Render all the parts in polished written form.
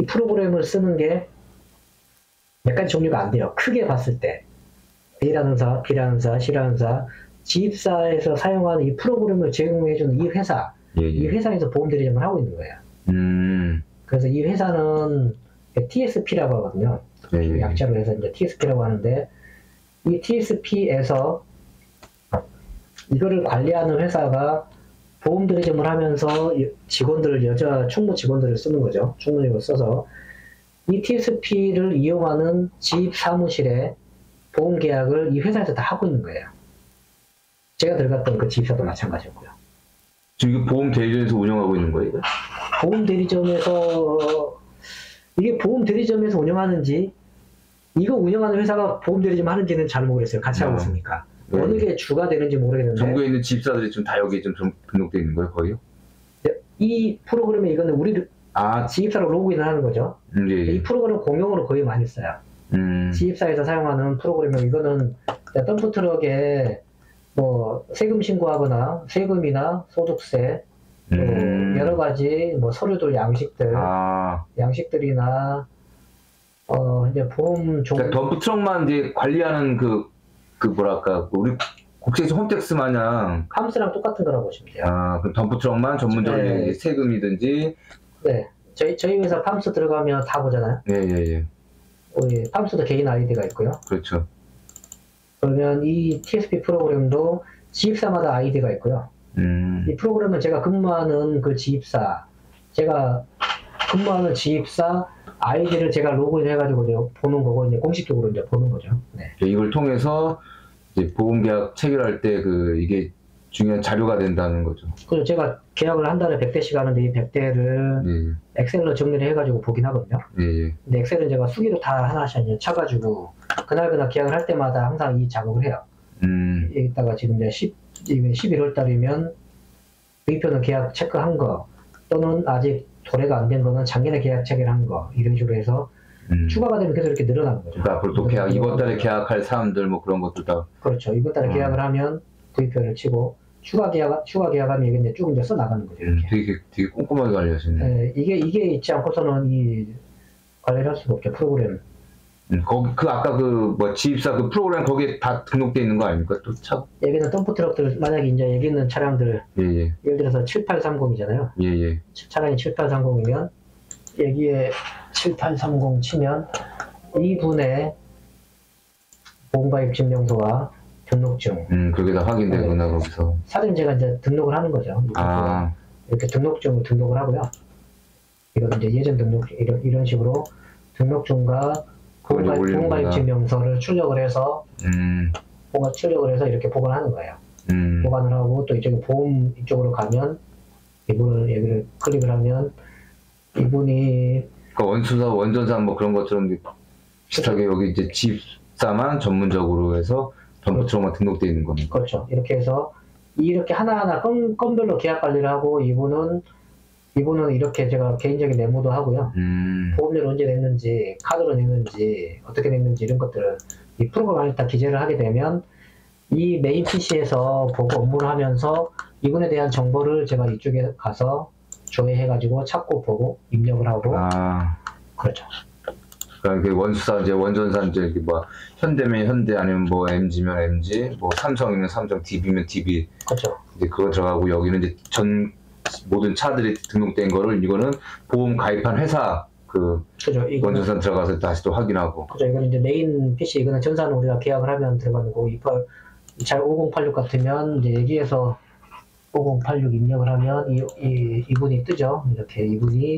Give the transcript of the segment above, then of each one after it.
이 프로그램을 쓰는 게 몇 가지 종류가 안 돼요. 크게 봤을 때. A라는 사, B라는 사, C라는 사, 지입사에서 사용하는 이 프로그램을 제공해주는 이 회사, 예, 예. 이 회사에서 보험 대리점을 하고 있는 거예요. 그래서 이 회사는 TSP라고 하거든요. 예, 예. 약자로 해서 이제 TSP라고 하는데, 이 TSP에서 이거를 관리하는 회사가 보험 대리점을 하면서 직원들을, 여자 충무 직원들을 쓰는 거죠. 충무직을 써서 이 TSP를 이용하는 지입 사무실에 보험 계약을 이 회사에서 다 하고 있는 거예요. 제가 들어갔던 그 지입사도 마찬가지고요. 지금 보험 대리점에서 운영하고 있는 거예요? 보험 대리점에서, 이게 보험 대리점에서 운영하는지, 이거 운영하는 회사가 보험 대리점 하는지는 잘 모르겠어요. 같이 하고 있으니까. 네. 어느 게 주가 되는지 모르겠는데. 전국에 있는 지입사들이 좀 다 여기에 좀 등록되어 있는 거예요, 거의요? 이 프로그램에 이거는 우리 지입사로 로그인을 하는 거죠. 예, 예. 이 프로그램은 공용으로 거의 많이 써요. 지입사에서 사용하는 프로그램은 이거는 덤프트럭에 뭐 세금 신고하거나 세금이나 소득세, 여러 가지 뭐 서류들 양식들이나 이제 보험 종. 그러니까 덤프트럭만 이제 관리하는 그 뭐랄까 우리 국세청 홈택스 마냥 팜스랑 똑같은 거라고 보시면 돼요. 그럼 덤프트럭만 전문적으로 네. 세금이든지. 네, 저희 회사 팜스 들어가면 다 보잖아요. 예. 우리 팜스도 개인 아이디가 있고요. 그렇죠. 그러면 이 TSP 프로그램도 지입사마다 아이디가 있고요. 이 프로그램은 제가 근무하는 그 지입사, 제가 근무하는 지입사 아이디를 제가 로그인 해가지고 이제 보는 거고, 이제 공식적으로 이제 보는 거죠. 네. 이걸 통해서 이제 보험계약 체결할 때 이게 중요한 자료가 된다는 거죠. 그래서 제가 계약을 한 달에 100대씩 하는데 이 100대를 엑셀로 정리를 해가지고 보긴 하거든요. 예. 근데 엑셀은 제가 수기로 다 하나씩 이제 쳐가지고 그날 계약을 할 때마다 항상 이 작업을 해요. 여기다가 지금 이제 11월 달이면 V표는 계약 체크한 거, 또는 아직 도래가 안 된 거는 작년에 계약 체결한 거, 이런 식으로 해서 추가가 되면 계속 이렇게 늘어나는 거죠. 그러니까 앞으로 또 이번 달에 계약할 사람들 뭐 그런 것도 다. 그렇죠. 이번 달에 계약을 하면 V표를 치고 추가 계약하면 이게 이제 쭉 이제 써 나가는 거죠. 이렇게. 되게 꼼꼼하게 관리하시네. 네, 이게 있지 않고서는 이 관리를 할 수가 없죠. 프로그램. 거기 아까 뭐 지입사 그 프로그램 거기에 다 등록돼 있는 거 아닙니까? 또 차. 여기는 덤프트럭들, 만약에 이제 여기 있는 차량들, 예. 예를 들어서 7830이잖아요. 예. 차량이 7830이면 여기에 7830 치면 이분의 보험가입 증명서와 등록증. 그게 다 확인되구나. 네. 거기서. 사진 제가 이제 등록을 하는 거죠. 이렇게 등록증을 등록을 하고요. 이건 이제 예전 등록, 이런 식으로 등록증과 보험가입 증명서를 출력을 해서, 이렇게 보관하는 거예요. 보관을 하고, 또 이쪽에 보험 이쪽으로 가면, 여기를 클릭을 하면, 이분이. 그러니까 원수사, 원전사 뭐 그런 것처럼 비슷하게 여기 이제 지입사만 전문적으로 해서 덤프트럭만 등록되어 있는 겁니다. 그렇죠. 이렇게 해서, 이렇게 하나하나 건별로 계약 관리를 하고, 이분은 이렇게 제가 개인적인 메모도 하고요. 보험료를 언제 냈는지, 카드로 냈는지, 어떻게 냈는지 이런 것들을 이 프로그램 안에 다 기재를 하게 되면 이 메인 PC에서 보고 업무를 하면서 이분에 대한 정보를 제가 이쪽에 가서 조회해가지고 찾고 보고 입력을 하고. 그렇죠. 그러니까 그 원수사 이제 원전사 이제 뭐 현대면 현대 아니면 뭐 MG면 MG, 뭐 삼성이면 삼성, DB면 DB. 그렇죠. 이제 그거 들어가고 여기는 이제 모든 차들이 등록된 거를 이거는 보험 가입한 회사 그죠. 원전사 들어가서 다시 또 확인하고. 그죠. 이거는 이제 메인 PC, 이거는 전사는 우리가 계약을 하면 들어가는 거고, 잘 5086 같으면 이제 여기에서 5086 입력을 하면 이분이 뜨죠. 이렇게 이분이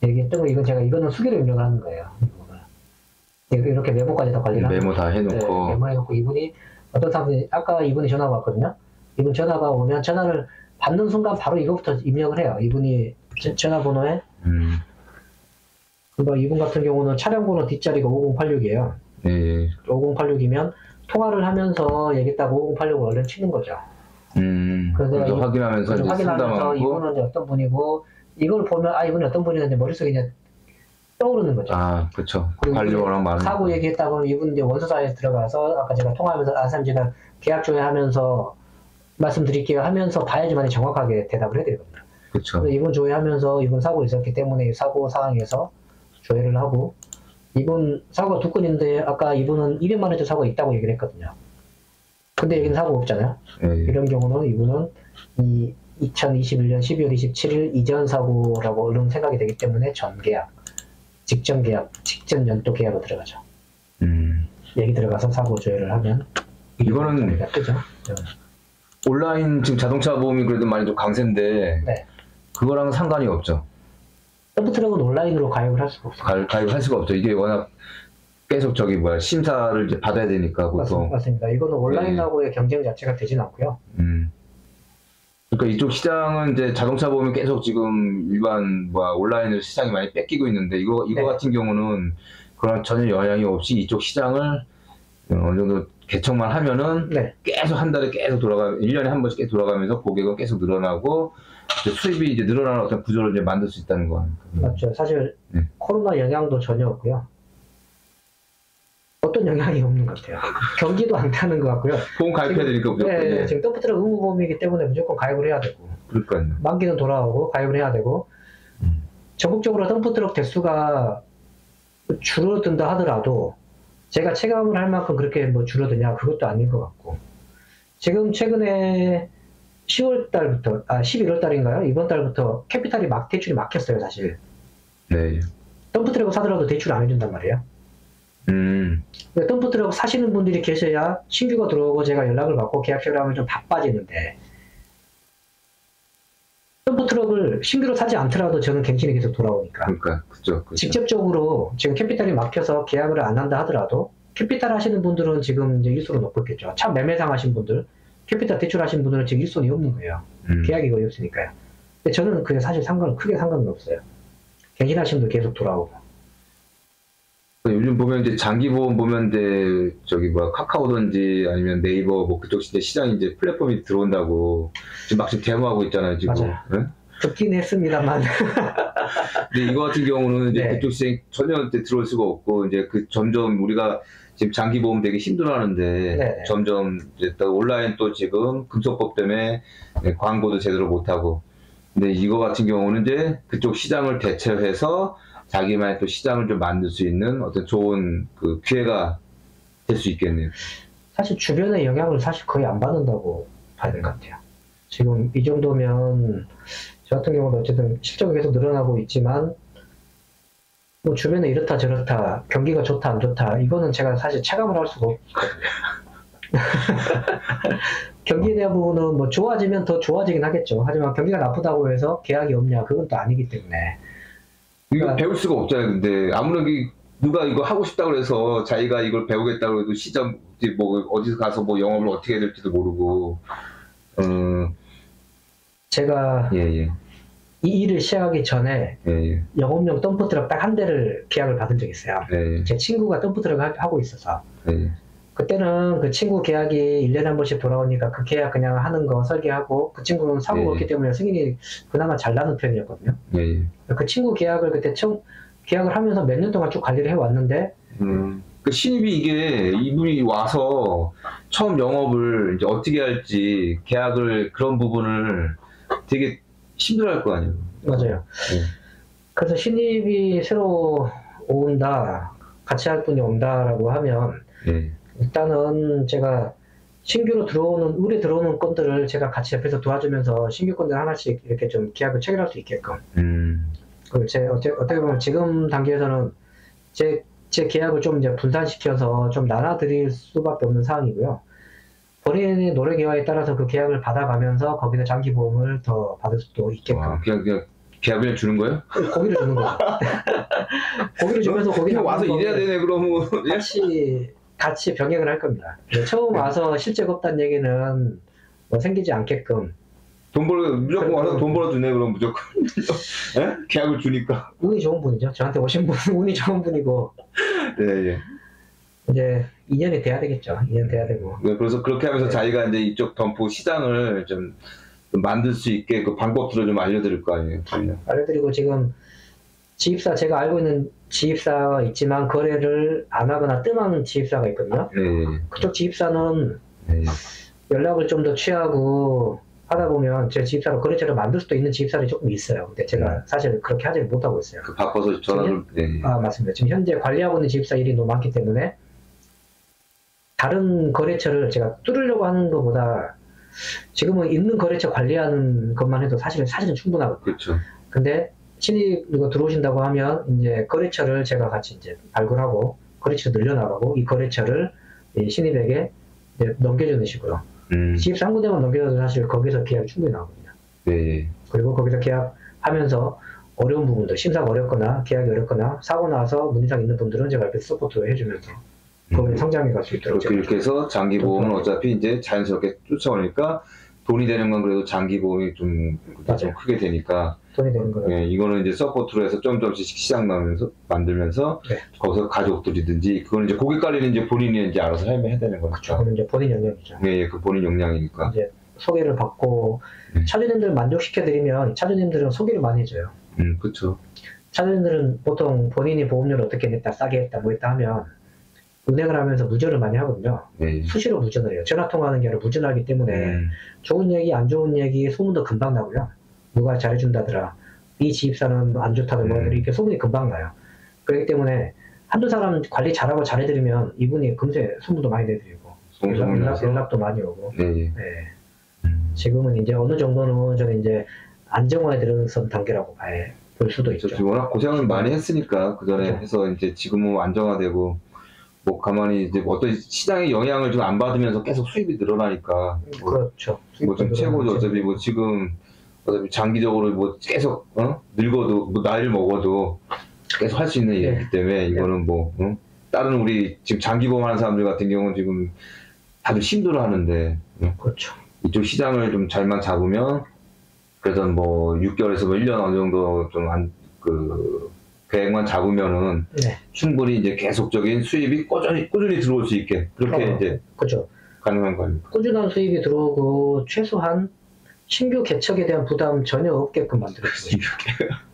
여기 뜨고, 이거는 수기로 입력을 하는 거예요. 이렇게 메모까지 다 관리를 메모 다 해놓고. 네, 메모해놓고 이분이 어떤 사람들이 아까 이분이 전화가 왔거든요. 이분 전화가 오면 전화를 받는 순간 바로 이거부터 입력을 해요. 이분이 전화번호에. 그러니까 이분 같은 경우는 차량번호 뒷자리가 5086이에요. 5086이면 통화를 하면서 여기다가 5086을 얼른 치는 거죠. 그래서 내가 확인하면서 상담하고, 이분은 이제 어떤 분이고, 이걸 보면 이분이 어떤 분이는데 머릿속에 이제 떠오르는 거죠. 그렇죠. 관료랑 많은. 사고 얘기했다 보면 이분 이제 원서사에 들어가서 아까 제가 통화하면서 선생님 제가 계약 조회하면서 말씀드릴게요 하면서 봐야지만 정확하게 대답을 해드리거든요. 그렇죠. 이분 조회하면서 이분 사고 있었기 때문에 사고 상황에서 조회를 하고, 이분 사고가 두 건인데 아까 이분은 200만 원짜리 사고가 있다고 얘기를 했거든요. 근데 여기는 사고가 없잖아요. 이런 경우는 이분은 이 2021년 12월 27일 이전 사고라고 얼른 생각이 되기 때문에 전계약, 직전 계약, 직전 연도 계약으로 들어가죠. 얘기 들어가서 사고 조회를 하면 이거는 뜨죠. 온라인 지금 자동차 보험이 그래도 많이 좀 강세인데 네. 그거랑 상관이 없죠. 덤프트럭은 온라인으로 가입을 할 수가 없어요. 가입할 수가 없죠. 이게 워낙 계속 심사를 이제 받아야 되니까 보통. 맞습니다. 이거는 온라인하고의 경쟁 자체가 되진 않고요. 그러니까 이쪽 시장은 이제 자동차 보험이 계속 지금 일반 온라인으로 시장이 많이 뺏기고 있는데 이거 네. 같은 경우는 그런 전혀 영향이 없이 이쪽 시장을 어느 정도 개척만 하면은 네. 계속 한 달에 계속 1년에 한 번씩 계속 돌아가면서 고객은 계속 늘어나고 이제 수입이 이제 늘어나는 어떤 구조를 이제 만들 수 있다는 거. 맞죠. 사실 코로나 영향도 전혀 없고요. 어떤 영향이 없는 것 같아요. 경기도 안 타는 것 같고요. 보험 가입해야 되니까 무조건. 네, 지금 덤프트럭 의무보험이기 때문에 무조건 가입을 해야 되고. 그러니까요. 만기는 돌아오고 가입을 해야 되고. 전국적으로 덤프트럭 대수가 줄어든다 하더라도 제가 체감을 할 만큼 그렇게 뭐 줄어드냐 그것도 아닌 것 같고. 지금 최근에 10월 달부터 11월 달인가요? 이번 달부터 캐피탈이 대출이 막혔어요, 사실. 네. 덤프트럭 사더라도 대출 안 해준단 말이에요. 덤프트럭 사시는 분들이 계셔야 신규가 들어오고 제가 연락을 받고 계약 체결을 하면 좀 바빠지는데, 덤프트럭을 신규로 사지 않더라도 저는 갱신이 계속 돌아오니까. 그러니까 그죠. 직접적으로 지금 캐피탈이 막혀서 계약을 안 한다 하더라도 캐피탈 하시는 분들은 지금 이제 일손은 없고 있겠죠. 차 매매상 하신 분들, 캐피탈 대출하신 분들은 지금 일손이 없는 거예요. 계약이 거의 없으니까요. 근데 저는 그게 사실 크게 상관은 없어요. 갱신하신 분들 계속 돌아오고. 요즘 보면 이제 장기보험 보면 이제 카카오든지 아니면 네이버 그쪽 시장이 이제 플랫폼이 들어온다고 지금 막 데모하고 있잖아요, 지금. 맞아요. 네? 듣긴 했습니다만. 근데 이거 같은 경우는 이제 네. 그쪽 시장이 전혀 들어올 수가 없고 이제 점점 우리가 지금 장기보험 되게 힘들어하는데 네. 점점 이제 또 온라인 또 지금 금속법 때문에 광고도 제대로 못하고. 근데 이거 같은 경우는 이제 그쪽 시장을 대체해서 자기만의 또 시장을 좀 만들 수 있는 어떤 좋은 기회가 될 수 있겠네요. 사실 주변의 영향을 사실 거의 안 받는다고 봐야 될 것 같아요. 지금 이 정도면 저 같은 경우는 어쨌든 실적이 계속 늘어나고 있지만 뭐 주변에 이렇다 저렇다 경기가 좋다 안 좋다 이거는 제가 사실 체감을 할 수가 없거든요. 경기에 대한 부분은 뭐 좋아지면 더 좋아지긴 하겠죠. 하지만 경기가 나쁘다고 해서 계약이 없냐 그건 또 아니기 때문에 이거 배울 수가 없잖아요. 근데 아무리 누가 이거 하고 싶다고 해서 자기가 이걸 배우겠다고 해도 시장 어디서 가서 영업을 어떻게 해야 될지도 모르고. 제가 이 일을 시작하기 전에 영업용 덤프트럭 딱 한 대를 계약을 받은 적이 있어요. 제 친구가 덤프트럭을 하고 있어서 그때는 그 친구 계약이 1년에 한 번씩 돌아오니까 그 계약 그냥 하는 거 설계하고 그 친구는 사고가 없기 때문에 승인이 그나마 잘 나는 편이었거든요. 그 친구 계약을 그때 처음 계약을 하면서 몇 년 동안 쭉 관리를 해왔는데 그 신입이 이분이 와서 처음 영업을 이제 어떻게 할지 계약을 그런 부분을 되게 힘들어할 거 아니에요. 맞아요. 그래서 신입이 새로 온다, 같이 할 분이 온다라고 하면 일단은 제가 신규로 의뢰 들어오는 건들을 제가 같이 옆에서 도와주면서 신규 건들 하나씩 이렇게 좀 계약을 체결할 수 있게끔. 어떻게 보면 지금 단계에서는 제 계약을 좀 이제 분산시켜서 좀 나눠드릴 수밖에 없는 상황이고요. 본인의 노력 기여에 따라서 그 계약을 받아가면서 거기서 장기 보험을 더 받을 수도 있게끔. 그냥 계약을 주는 거예요? 고기를 주는 거예요. 고기를 주면서 그냥 와서 일해야 되네 그러면. 같이 병행을 할 겁니다. 처음 와서 실제가 없다는 얘기는 뭐 생기지 않게끔. 무조건 와서 돈 벌어주네 그럼 무조건. 계약을 주니까. 운이 좋은 분이죠. 저한테 오신 분은 운이 좋은 분이고. 이제 2년이 돼야 되겠죠. 2년 돼야 되고. 그래서 그렇게 하면서 자기가 이제 이쪽 덤프 시장을 좀 만들 수 있게 그 방법들을 좀 알려드릴 거 아니에요. 알려드리고 지금 지입사 제가 알고 있는 지입사가 있지만 거래를 안 하거나 뜸한 지입사가 있거든요. 그쪽 지입사는 연락을 좀 더 취하고 하다 보면 제 지입사로 거래처를 만들 수도 있는 지입사들이 조금 있어요. 근데 제가 사실 그렇게 하지를 못하고 있어요. 바빠서 전화를, 네. 맞습니다. 지금 현재 관리하고 있는 지입사 일이 너무 많기 때문에 다른 거래처를 제가 뚫으려고 하는 것보다 지금은 있는 거래처 관리하는 것만 해도 사실은 충분하거든요. 그렇죠. 근데 신입 누가 들어오신다고 하면 이제 거래처를 제가 같이 이제 발굴하고 거래처 늘려나가고 이 거래처를 신입에게 이제 넘겨주는 식으로. 지입사 한 군데만 넘겨줘도 사실 거기서 계약이 충분히 나오거든요. 네. 그리고 거기서 계약하면서 어려운 부분들, 심사가 어렵거나 계약이 어렵거나 사고 나서 문제상 있는 분들은 제가 이렇게 서포트를 해주면서 거기에 성장해 갈 수 있도록. 그렇게 해서 장기보험은 어차피 이제 자연스럽게 쫓아오니까 돈이 되는 건 그래도 장기보험이 좀 크게 되니까. 돈이 되는 거예요. 네, 이거는 이제 서포트로 해서 점점씩 시장 만들면서 네. 거기서 가족들이든지 그거는 이제 고객 관리는 이제 본인이 이제 알아서 해야 되는 거니까. 그건 이제 본인 역량이죠. 네, 그 본인 역량이니까. 이제 소개를 받고 차주님들 만족시켜드리면 차주님들은 소개를 많이 해줘요. 그렇죠. 차주님들은 보통 본인이 보험료를 어떻게 냈다, 싸게 했다, 뭐 했다 하면 은행을 하면서 무전을 많이 하거든요. 네. 수시로 무전을 해요. 전화 통화하는 게 아니라 무전하기 때문에 좋은 얘기, 안 좋은 얘기 소문도 금방 나고요. 누가 잘해준다더라. 이 지입사는 안 좋다더라. 뭐 이렇게 소문이 금방 나요. 그렇기 때문에 한두 사람 관리 잘하고 잘해드리면 이분이 금세 소문도 많이 내드리고 연락도 많이 오고. 네. 네. 지금은 이제 어느 정도는 저는 이제 안정화에 들어선 단계라고 볼 수도 있죠. 워낙 고생을 많이 했으니까 그 전에 그렇죠. 해서 이제 지금은 안정화되고 뭐 가만히 이제 어떤 시장의 영향을 좀 안 받으면서 계속 수입이 늘어나니까 그렇죠. 뭐 좀 최고죠. 어차피 뭐 지금 어차피 장기적으로 뭐 계속 늙어도 뭐 나이를 먹어도 계속 할 수 있는 일이기 때문에 이거는 뭐 다른 우리 지금 장기보험 하는 사람들 같은 경우는 지금 다들 힘들어 하는데 그렇죠. 이쪽 시장을 좀 잘만 잡으면 그래서 뭐 6개월에서 뭐 1년 어느 정도 좀 계획만 잡으면은 네. 충분히 이제 계속적인 수입이 꾸준히 들어올 수 있게 그렇게 이제 그렇죠. 가능한 거 아닙니까? 꾸준한 수입이 들어오고 최소한 신규 개척에 대한 부담 전혀 없게끔 만들어주고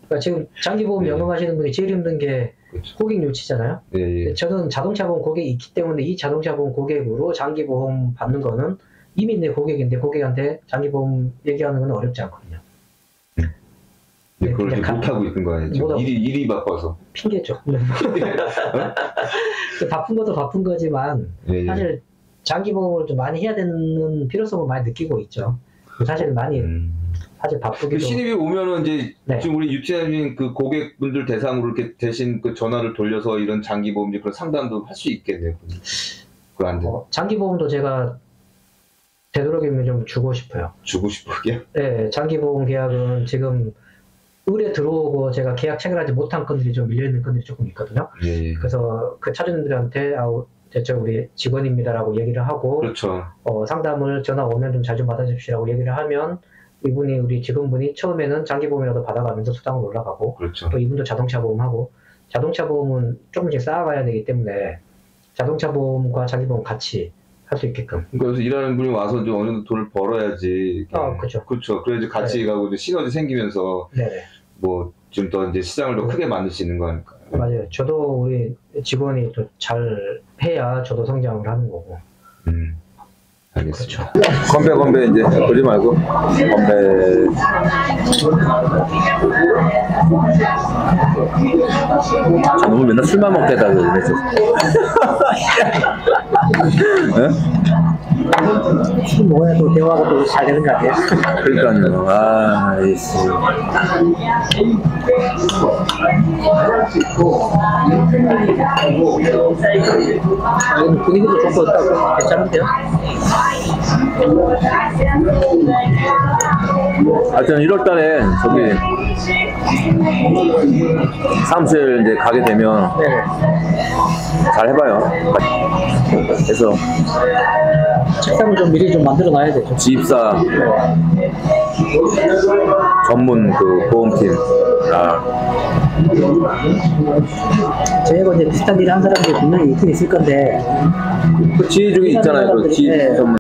그러니까 지금 장기보험 연금하시는 분이 제일 힘든 게 그렇죠. 고객 유치잖아요. 네. 저는 자동차보험 고객이 있기 때문에 이 자동차보험 고객으로 장기보험 받는 거는 이미 내 고객인데 고객한테 장기보험 얘기하는 건 어렵지 않거든요. 네, 그걸 이제 못하고 있는 거 아니에요? 일이 바빠서. 핑계죠. 바쁜 것도 바쁜 거지만 사실 장기보험을 좀 많이 해야 되는 필요성을 많이 느끼고 있죠. 사실 많이 사실 바쁘기도. 신입이 오면은 이제 지금 우리 유치원인 그 고객분들 대상으로 이렇게 대신 그 전화를 돌려서 이런 장기보험 그런 상담도 할 수 있겠네요. 그거 안 돼. 장기보험도 제가 되도록이면 좀 주고 싶어요. 주고 싶어요? 네, 장기보험 계약은 지금 의뢰 들어오고 제가 계약 체결하지 못한 건들이 좀 밀려있는 건들이 조금 있거든요. 예. 그래서 그 차주님들한테 저 우리 직원입니다라고 얘기를 하고 그렇죠. 상담을 전화 오면 좀 잘 좀 받아주시라고 얘기를 하면 이분이 우리 직원분이 처음에는 장기보험이라도 받아가면서 수당으로 올라가고 그렇죠. 또 이분도 자동차보험하고 자동차보험은 조금씩 쌓아가야 되기 때문에 자동차보험과 장기보험 같이 할 수 있게끔. 그래서 일하는 분이 와서 좀 어느 정도 돈을 벌어야지. 그렇죠. 그렇죠. 그래야지 같이 가고 이제 시너지 생기면서 뭐 좀 더 이제 시장을 더 크게 만들 수 있는 거 아닐까요? 맞아요. 저도 우리 직원이 또 잘 해야 저도 성장을 하는 거고. 알겠습니다. 그렇죠. 건배 이제 그러지 말고 건배. 저놈은 맨날 술만 먹겠다고 그랬어. 술 먹어야 또 대화가 또 잘 되는 거 아니에요? 그러니까요. 아이씨. 분위기도 좋고 괜찮은데요? 하여튼 1월달에 저기 사무실 이제 가게 되면 잘 해봐요. 그래서 책상을 좀 미리 좀 만들어 놔야 되죠. 지입사 전문 그 보험팀. 저희가 이제 비슷한 일을 한 사람들이 분명히 있긴 있을 건데. 그 지혜 중에 있잖아요. 그 지입 전문.